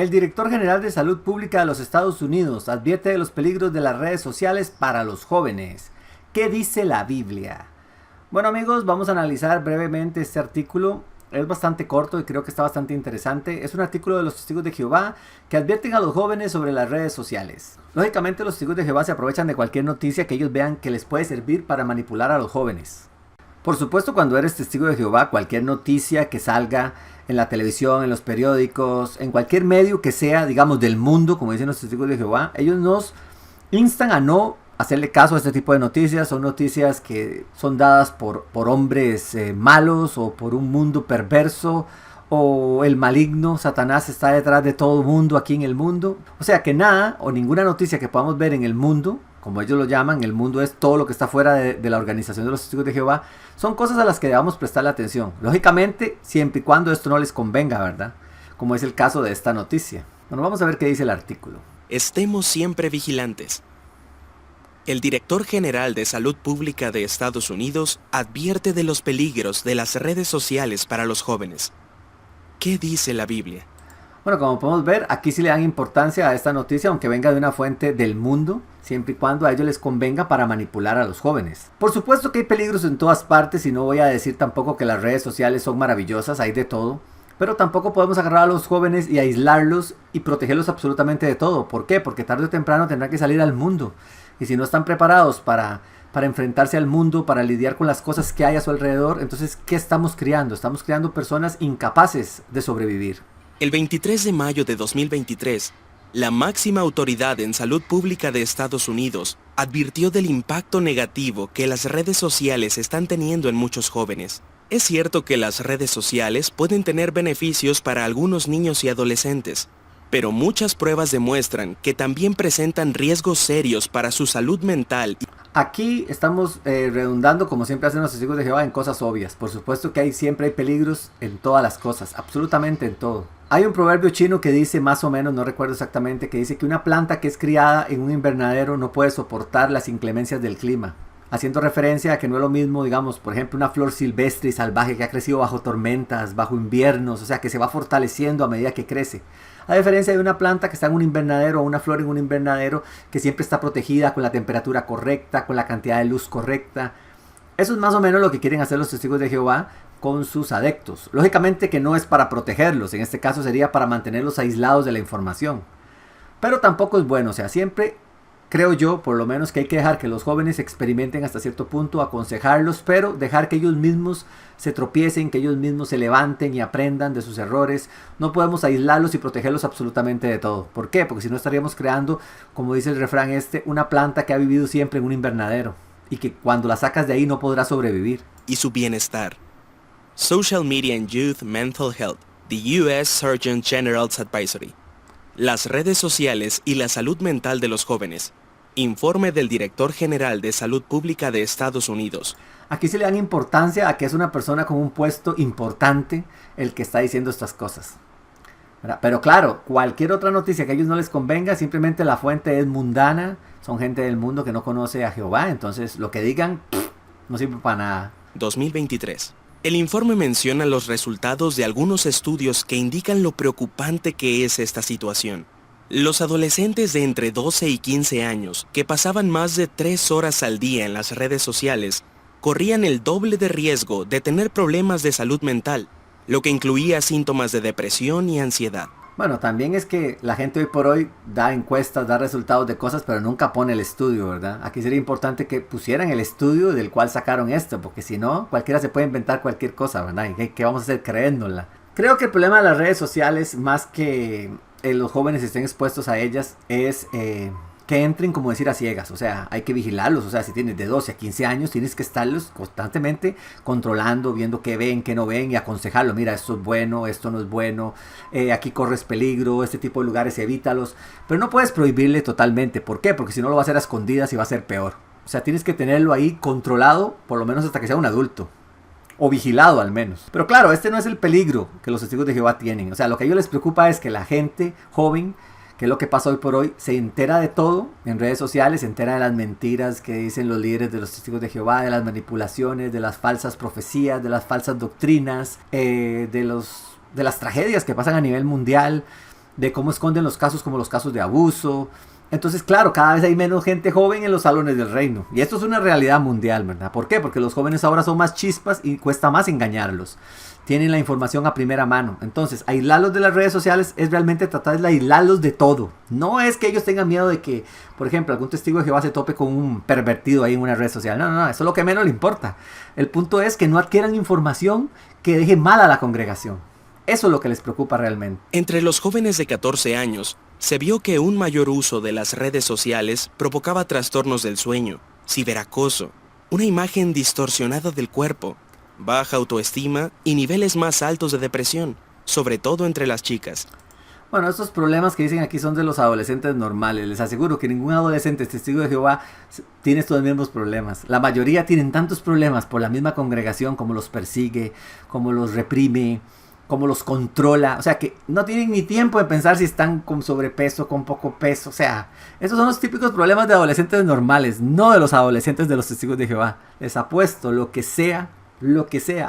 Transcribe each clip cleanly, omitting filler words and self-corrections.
El director general de Salud Pública de los Estados Unidos advierte de los peligros de las redes sociales para los jóvenes. ¿Qué dice la Biblia? Bueno amigos, vamos a analizar brevemente este artículo. Es bastante corto y creo que está bastante interesante. Es un artículo de los Testigos de Jehová que advierten a los jóvenes sobre las redes sociales. Lógicamente los Testigos de Jehová se aprovechan de cualquier noticia que ellos vean que les puede servir para manipular a los jóvenes. Por supuesto, cuando eres testigo de Jehová, cualquier noticia que salga en la televisión, en los periódicos, en cualquier medio que sea, digamos, del mundo, como dicen los testigos de Jehová, ellos nos instan a no hacerle caso a este tipo de noticias. Son noticias que son dadas por hombres malos o por un mundo perverso, o el maligno, Satanás, está detrás de todo mundo aquí en el mundo. O sea que nada o ninguna noticia que podamos ver en el mundo, como ellos lo llaman, el mundo es todo lo que está fuera de la organización de los testigos de Jehová, son cosas a las que debamos prestarle atención. Lógicamente, siempre y cuando esto no les convenga, ¿verdad? Como es el caso de esta noticia. Bueno, vamos a ver qué dice el artículo. Estemos siempre vigilantes. El director general de Salud Pública de Estados Unidos advierte de los peligros de las redes sociales para los jóvenes. ¿Qué dice la Biblia? Bueno, como podemos ver, aquí sí le dan importancia a esta noticia, aunque venga de una fuente del mundo, siempre y cuando a ellos les convenga para manipular a los jóvenes. Por supuesto que hay peligros en todas partes y no voy a decir tampoco que las redes sociales son maravillosas, hay de todo. Pero tampoco podemos agarrar a los jóvenes y aislarlos y protegerlos absolutamente de todo. ¿Por qué? Porque tarde o temprano tendrán que salir al mundo. Y si no están preparados para enfrentarse al mundo, para lidiar con las cosas que hay a su alrededor, entonces, ¿qué estamos criando? Estamos criando personas incapaces de sobrevivir. El 23 de mayo de 2023, la máxima autoridad en salud pública de Estados Unidos advirtió del impacto negativo que las redes sociales están teniendo en muchos jóvenes. Es cierto que las redes sociales pueden tener beneficios para algunos niños y adolescentes, pero muchas pruebas demuestran que también presentan riesgos serios para su salud mental. Aquí estamos redundando, como siempre hacen los testigos de Jehová, en cosas obvias. Por supuesto que siempre hay peligros en todas las cosas, absolutamente en todo. Hay un proverbio chino que dice, más o menos, no recuerdo exactamente, que dice que una planta que es criada en un invernadero no puede soportar las inclemencias del clima. Haciendo referencia a que no es lo mismo, digamos, por ejemplo, una flor silvestre y salvaje que ha crecido bajo tormentas, bajo inviernos, o sea, que se va fortaleciendo a medida que crece. A diferencia de una planta que está en un invernadero o una flor en un invernadero que siempre está protegida con la temperatura correcta, con la cantidad de luz correcta. Eso es más o menos lo que quieren hacer los testigos de Jehová con sus adeptos. Lógicamente que no es para protegerlos, en este caso sería para mantenerlos aislados de la información. Pero tampoco es bueno, o sea, siempre creo yo, por lo menos, que hay que dejar que los jóvenes experimenten hasta cierto punto, aconsejarlos, pero dejar que ellos mismos se tropiecen, que ellos mismos se levanten y aprendan de sus errores. No podemos aislarlos y protegerlos absolutamente de todo. ¿Por qué? Porque si no estaríamos creando, como dice el refrán una planta que ha vivido siempre en un invernadero y que cuando la sacas de ahí no podrá sobrevivir. Y su bienestar. Social Media and Youth Mental Health, the U.S. Surgeon General's Advisory. Las redes sociales y la salud mental de los jóvenes. Informe del Director General de Salud Pública de Estados Unidos. Aquí se le dan importancia a que es una persona con un puesto importante el que está diciendo estas cosas. Pero claro, cualquier otra noticia que a ellos no les convenga, simplemente la fuente es mundana, son gente del mundo que no conoce a Jehová, entonces lo que digan no sirve para nada. 2023. El informe menciona los resultados de algunos estudios que indican lo preocupante que es esta situación. Los adolescentes de entre 12 y 15 años, que pasaban más de 3 horas al día en las redes sociales, corrían el doble de riesgo de tener problemas de salud mental, lo que incluía síntomas de depresión y ansiedad. Bueno, también es que la gente hoy por hoy da encuestas, da resultados de cosas, pero nunca pone el estudio, ¿verdad? Aquí sería importante que pusieran el estudio del cual sacaron esto, porque si no, cualquiera se puede inventar cualquier cosa, ¿verdad? ¿Y qué vamos a hacer creyéndola? Creo que el problema de las redes sociales, más que los jóvenes estén expuestos a ellas, es que entren, como decir, a ciegas. O sea, hay que vigilarlos. O sea, si tienes de 12 a 15 años, tienes que estarlos constantemente controlando, viendo qué ven, qué no ven y aconsejarlo. Mira, esto es bueno, esto no es bueno, aquí corres peligro, este tipo de lugares evítalos. Pero no puedes prohibirle totalmente. ¿Por qué? Porque si no lo va a hacer a escondidas y va a ser peor. O sea, tienes que tenerlo ahí controlado, por lo menos hasta que sea un adulto. O vigilado al menos. Pero claro, este no es el peligro que los testigos de Jehová tienen. O sea, lo que a ellos les preocupa es que la gente joven, que es lo que pasa hoy por hoy, se entera de todo en redes sociales, se entera de las mentiras que dicen los líderes de los testigos de Jehová, de las manipulaciones, de las falsas profecías, de las falsas doctrinas, de las tragedias que pasan a nivel mundial. de cómo esconden los casos como los casos de abuso. Entonces, claro, cada vez hay menos gente joven en los salones del reino. Y esto es una realidad mundial, ¿verdad? ¿Por qué? Porque los jóvenes ahora son más chispas y cuesta más engañarlos. Tienen la información a primera mano. Entonces, aislarlos de las redes sociales es realmente tratar de aislarlos de todo. No es que ellos tengan miedo de que, por ejemplo, algún testigo de Jehová se tope con un pervertido ahí en una red social. No, no, no, eso es lo que menos le importa. El punto es que no adquieran información que deje mal a la congregación. Eso es lo que les preocupa realmente. Entre los jóvenes de 14 años, se vio que un mayor uso de las redes sociales provocaba trastornos del sueño, ciberacoso, una imagen distorsionada del cuerpo, baja autoestima y niveles más altos de depresión, sobre todo entre las chicas. Bueno, estos problemas que dicen aquí son de los adolescentes normales. Les aseguro que ningún adolescente testigo de Jehová tiene estos mismos problemas. La mayoría tienen tantos problemas por la misma congregación, como los persigue, como los reprime, como los controla. O sea, que no tienen ni tiempo de pensar si están con sobrepeso, con poco peso. O sea, esos son los típicos problemas de adolescentes normales, no de los adolescentes de los testigos de Jehová. Les apuesto lo que sea,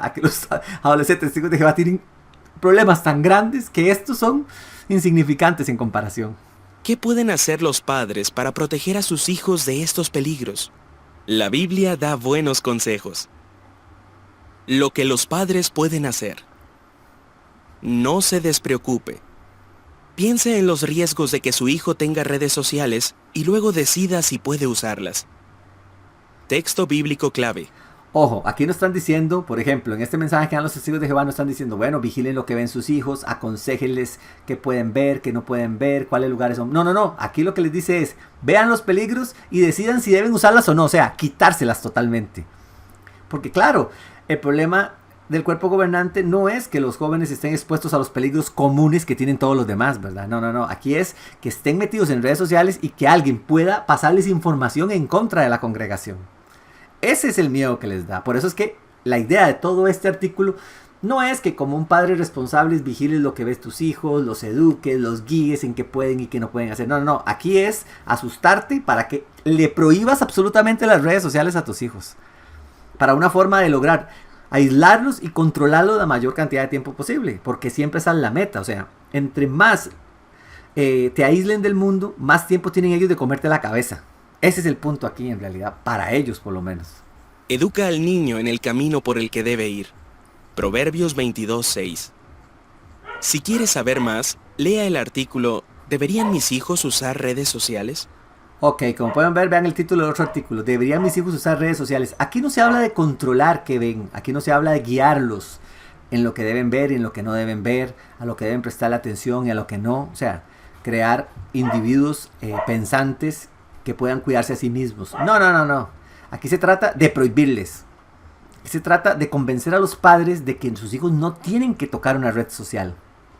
a que los adolescentes testigos de Jehová tienen problemas tan grandes que estos son insignificantes en comparación. ¿Qué pueden hacer los padres para proteger a sus hijos de estos peligros? La Biblia da buenos consejos. Lo que los padres pueden hacer. No se despreocupe. Piense en los riesgos de que su hijo tenga redes sociales y luego decida si puede usarlas. Texto bíblico clave. Ojo, aquí no están diciendo, por ejemplo, en este mensaje que dan los testigos de Jehová no están diciendo, bueno, vigilen lo que ven sus hijos, aconséjenles qué pueden ver, qué no pueden ver, cuáles lugares son. No, no, no. Aquí lo que les dice es, vean los peligros y decidan si deben usarlas o no. O sea, quitárselas totalmente. Porque claro, el problema del cuerpo gobernante no es que los jóvenes estén expuestos a los peligros comunes que tienen todos los demás, ¿verdad? No, no, no. Aquí es que estén metidos en redes sociales y que alguien pueda pasarles información en contra de la congregación. Ese es el miedo que les da. Por eso es que la idea de todo este artículo no es que como un padre responsable vigiles lo que ves tus hijos, los eduques, los guíes en qué pueden y qué no pueden hacer. No, no, no. Aquí es asustarte para que le prohíbas absolutamente las redes sociales a tus hijos. Para una forma de lograr aislarlos y controlarlos la mayor cantidad de tiempo posible. Porque siempre esa es la meta. O sea, entre más te aíslen del mundo, más tiempo tienen ellos de comerte la cabeza. Ese es el punto aquí en realidad, para ellos por lo menos. Educa al niño en el camino por el que debe ir. Proverbios 22:6. Si quieres saber más, lea el artículo ¿Deberían mis hijos usar redes sociales? Ok, como pueden ver, vean el título del otro artículo. ¿Deberían mis hijos usar redes sociales? Aquí no se habla de controlar qué ven, aquí no se habla de guiarlos en lo que deben ver y en lo que no deben ver, a lo que deben prestar atención y a lo que no. O sea, crear individuos pensantes que puedan cuidarse a sí mismos. No, no, no, no. Aquí se trata de prohibirles. Aquí se trata de convencer a los padres de que sus hijos no tienen que tocar una red social.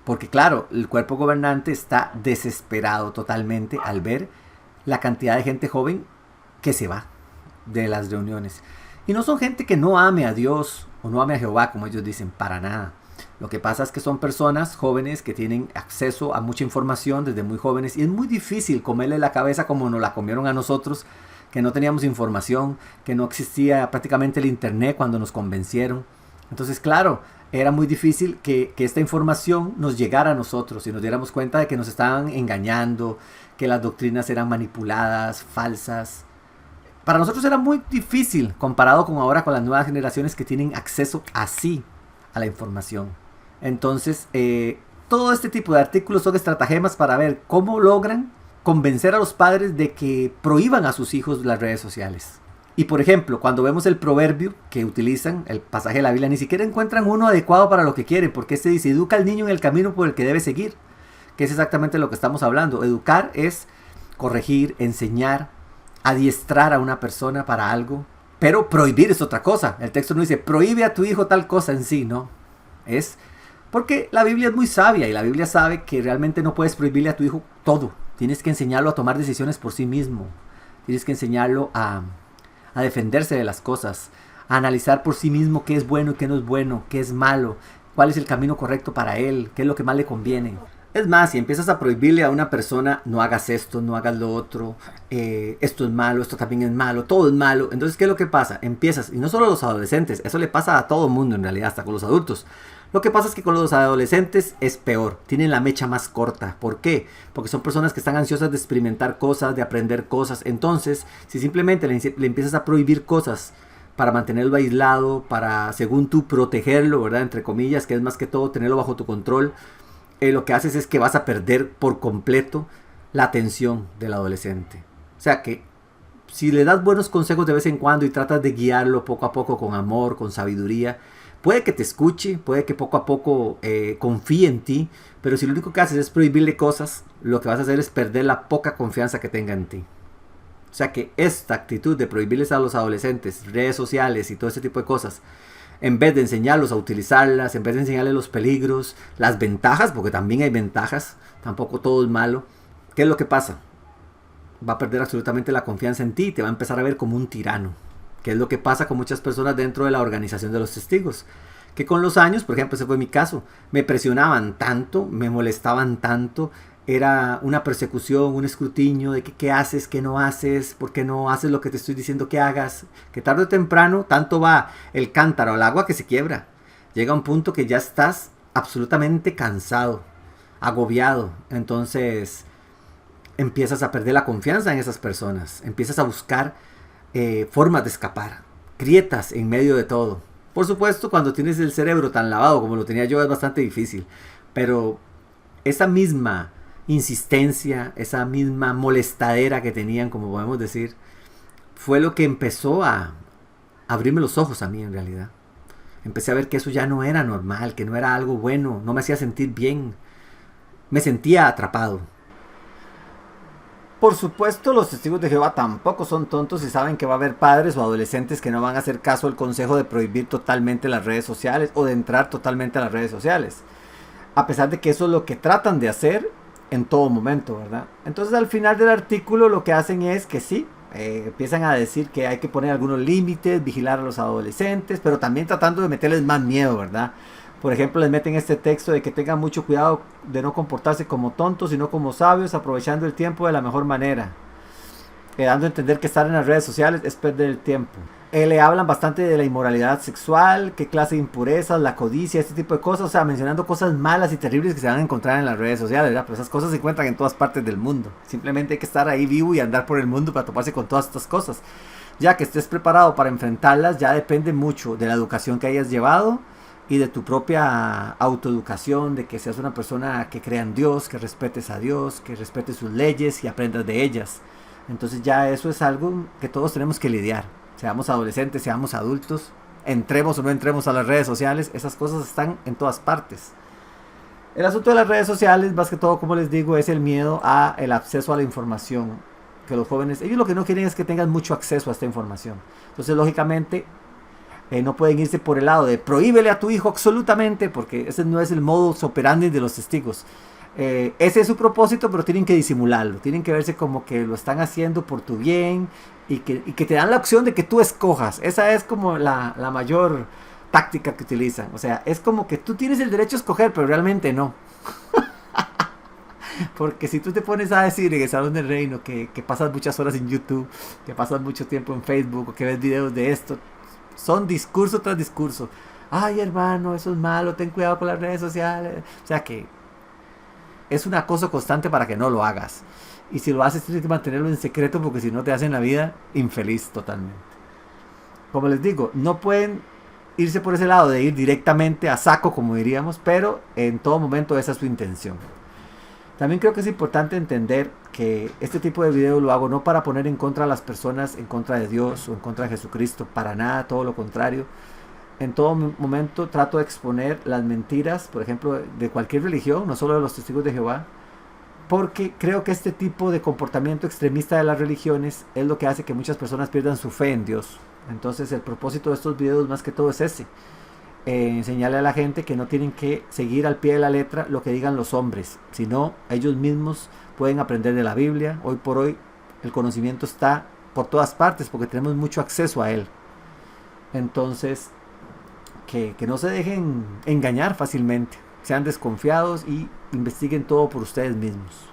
Porque claro, el cuerpo gobernante está desesperado totalmente al ver la cantidad de gente joven que se va de las reuniones. Y no son gente que no ame a Dios o no ame a Jehová, como ellos dicen, para nada. Lo que pasa es que son personas jóvenes que tienen acceso a mucha información desde muy jóvenes y es muy difícil comerle la cabeza como nos la comieron a nosotros, que no teníamos información, que no existía prácticamente el internet cuando nos convencieron. Entonces, claro, era muy difícil que esta información nos llegara a nosotros y nos diéramos cuenta de que nos estaban engañando, que las doctrinas eran manipuladas, falsas. Para nosotros era muy difícil comparado con ahora con las nuevas generaciones que tienen acceso así a la información. Entonces, todo este tipo de artículos son estratagemas para ver cómo logran convencer a los padres de que prohíban a sus hijos las redes sociales. Y por ejemplo, cuando vemos el proverbio que utilizan, el pasaje de la Biblia, ni siquiera encuentran uno adecuado para lo que quieren, porque este dice, educa al niño en el camino por el que debe seguir, que es exactamente lo que estamos hablando. Educar es corregir, enseñar, adiestrar a una persona para algo, pero prohibir es otra cosa. El texto no dice, prohíbe a tu hijo tal cosa en sí, no. Es porque la Biblia es muy sabia y la Biblia sabe que realmente no puedes prohibirle a tu hijo todo. Tienes que enseñarlo a tomar decisiones por sí mismo. Tienes que enseñarlo a defenderse de las cosas, a analizar por sí mismo qué es bueno y qué no es bueno, qué es malo, cuál es el camino correcto para él, qué es lo que más le conviene. Es más, si empiezas a prohibirle a una persona, no hagas esto, no hagas lo otro, esto es malo, esto también es malo, todo es malo. Entonces, ¿qué es lo que pasa? Empiezas, y no solo a los adolescentes, eso le pasa a todo el mundo en realidad, hasta con los adultos. Lo que pasa es que con los adolescentes es peor, tienen la mecha más corta. ¿Por qué? Porque son personas que están ansiosas de experimentar cosas, de aprender cosas. Entonces, si simplemente le empiezas a prohibir cosas para mantenerlo aislado, para, según tú, protegerlo, ¿verdad? Entre comillas, que es más que todo tenerlo bajo tu control, lo que haces es que vas a perder por completo la atención del adolescente. O sea que si le das buenos consejos de vez en cuando y tratas de guiarlo poco a poco con amor, con sabiduría, puede que te escuche, puede que poco a poco confíe en ti, pero si lo único que haces es prohibirle cosas, lo que vas a hacer es perder la poca confianza que tenga en ti. O sea que esta actitud de prohibirles a los adolescentes redes sociales y todo ese tipo de cosas, en vez de enseñarlos a utilizarlas, en vez de enseñarles los peligros, las ventajas, porque también hay ventajas, tampoco todo es malo, ¿qué es lo que pasa? Va a perder absolutamente la confianza en ti y te va a empezar a ver como un tirano. Que es lo que pasa con muchas personas dentro de la organización de los testigos. Que con los años, por ejemplo, ese fue mi caso, me presionaban tanto, me molestaban tanto, era una persecución, un escrutinio de que qué haces, qué no haces, por qué no haces lo que te estoy diciendo que hagas. Que tarde o temprano, tanto va el cántaro al agua que se quiebra. Llega un punto que ya estás absolutamente cansado, agobiado. Entonces empiezas a perder la confianza en esas personas, empiezas a buscar formas de escapar, grietas en medio de todo. Por supuesto, cuando tienes el cerebro tan lavado como lo tenía yo es bastante difícil, pero esa misma insistencia, esa misma molestadera que tenían, como podemos decir, fue lo que empezó a abrirme los ojos a mí en realidad. Empecé a ver que eso ya no era normal, que no era algo bueno, no me hacía sentir bien, me sentía atrapado. Por supuesto, los testigos de Jehová tampoco son tontos y saben que va a haber padres o adolescentes que no van a hacer caso al consejo de prohibir totalmente las redes sociales o de entrar totalmente a las redes sociales. A pesar de que eso es lo que tratan de hacer en todo momento, ¿verdad? Entonces al final del artículo lo que hacen es que sí, empiezan a decir que hay que poner algunos límites, vigilar a los adolescentes, pero también tratando de meterles más miedo, ¿verdad? Por ejemplo, les meten este texto de que tengan mucho cuidado de no comportarse como tontos, sino como sabios, aprovechando el tiempo de la mejor manera. Dando a entender que estar en las redes sociales es perder el tiempo. Le hablan bastante de la inmoralidad sexual, qué clase de impurezas, la codicia, este tipo de cosas. O sea, mencionando cosas malas y terribles que se van a encontrar en las redes sociales, ¿verdad? Pero esas cosas se encuentran en todas partes del mundo. Simplemente hay que estar ahí vivo y andar por el mundo para toparse con todas estas cosas. Ya que estés preparado para enfrentarlas, ya depende mucho de la educación que hayas llevado y de tu propia autoeducación, de que seas una persona que crea en Dios, que respetes a Dios, que respetes sus leyes y aprendas de ellas. Entonces ya eso es algo que todos tenemos que lidiar. Seamos adolescentes, seamos adultos, entremos o no entremos a las redes sociales, esas cosas están en todas partes. El asunto de las redes sociales, más que todo, como les digo, es el miedo a el acceso a la información. Que los jóvenes, ellos lo que no quieren es que tengan mucho acceso a esta información. Entonces, lógicamente, no pueden irse por el lado de prohíbele a tu hijo absolutamente, porque ese no es el modus operandi de los testigos. Ese es su propósito, pero tienen que disimularlo, tienen que verse como que lo están haciendo por tu bien y que te dan la opción de que tú escojas. Esa es como la mayor táctica que utilizan. O sea, es como que tú tienes el derecho a escoger, pero realmente no. Porque si tú te pones a decir en el Salón del Reino que pasas muchas horas en YouTube, que pasas mucho tiempo en Facebook, o que ves videos de esto, son discurso tras discurso. Ay, hermano, eso es malo, ten cuidado con las redes sociales. O sea que es un acoso constante para que no lo hagas. Y si lo haces tienes que mantenerlo en secreto porque si no te hacen la vida infeliz totalmente. Como les digo, no pueden irse por ese lado de ir directamente a saco, como diríamos, pero en todo momento esa es su intención. También creo que es importante entender que este tipo de video lo hago no para poner en contra a las personas, en contra de Dios o en contra de Jesucristo, para nada, todo lo contrario. En todo momento trato de exponer las mentiras, por ejemplo, de cualquier religión, no solo de los testigos de Jehová, porque creo que este tipo de comportamiento extremista de las religiones es lo que hace que muchas personas pierdan su fe en Dios. Entonces el propósito de estos videos más que todo es ese, enseñarle a la gente que no tienen que seguir al pie de la letra lo que digan los hombres, sino ellos mismos pueden aprender de la Biblia. Hoy por hoy el conocimiento está por todas partes porque tenemos mucho acceso a él. Entonces que no se dejen engañar fácilmente, sean desconfiados y investiguen todo por ustedes mismos.